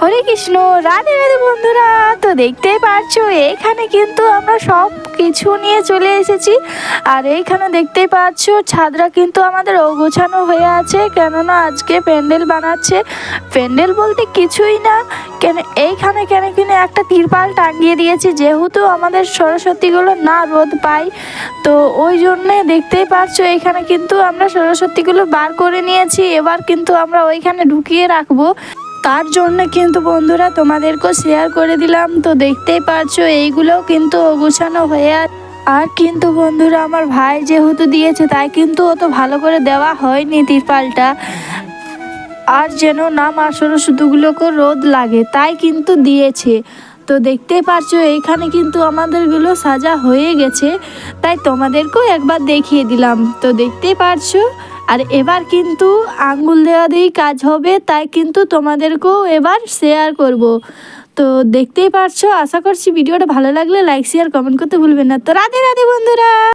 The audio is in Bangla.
হরে কৃষ্ণ, রাধে রাধে বন্ধুরা। তো দেখতেই পারছো এইখানে কিন্তু আমরা সব কিছু নিয়ে চলে এসেছি। আর এইখানে দেখতেই পাচ্ছো ছাদরা কিন্তু আমাদের অগোছানো হয়ে আছে, কেননা আজকে প্যান্ডেল বানাচ্ছে। প্যান্ডেল বলতে কিছুই না, এইখানে কিনে একটা তিরপাল টাঙিয়ে দিয়েছি, যেহেতু আমাদের সরস্বতীগুলো না রোদ পায়। তো ওই জন্যে দেখতেই পারছো এখানে কিন্তু আমরা সরস্বতীগুলো বার করে নিয়েছি। এবার কিন্তু আমরা ওইখানে ঢুকিয়ে রাখবো, তার জন্য কিন্তু বন্ধুরা তোমাদেরকেও শেয়ার করে দিলাম। তো দেখতেই পারছো এইগুলোও কিন্তু অগুছানো হয়ে আছে। আর কিন্তু বন্ধুরা আমার ভাই যেহেতু দিয়েছে, তাই কিন্তু অত ভালো করে দেওয়া হয়নি তিরপালটা। আর যেন না মা সরস্বতীগুলোকে রোদ লাগে, তাই কিন্তু দিয়েছে। তো দেখতেই পারছো এইখানে কিন্তু আমাদেরগুলো সাজা হয়ে গেছে, তাই তোমাদেরকেও একবার দেখিয়ে দিলাম। তো দেখতেই পারছো, আর এবার কিন্তু আঙ্গুল দেওয়া দিয়েই কাজ হবে, তাই কিন্তু তোমাদেরকেও এবার শেয়ার করব। তো দেখতেই পারছো, আশা করছি ভিডিওটা ভালো লাগলে লাইক শেয়ার কমেন্ট করতে ভুলবেন না। তো রাধে রাধে বন্ধুরা।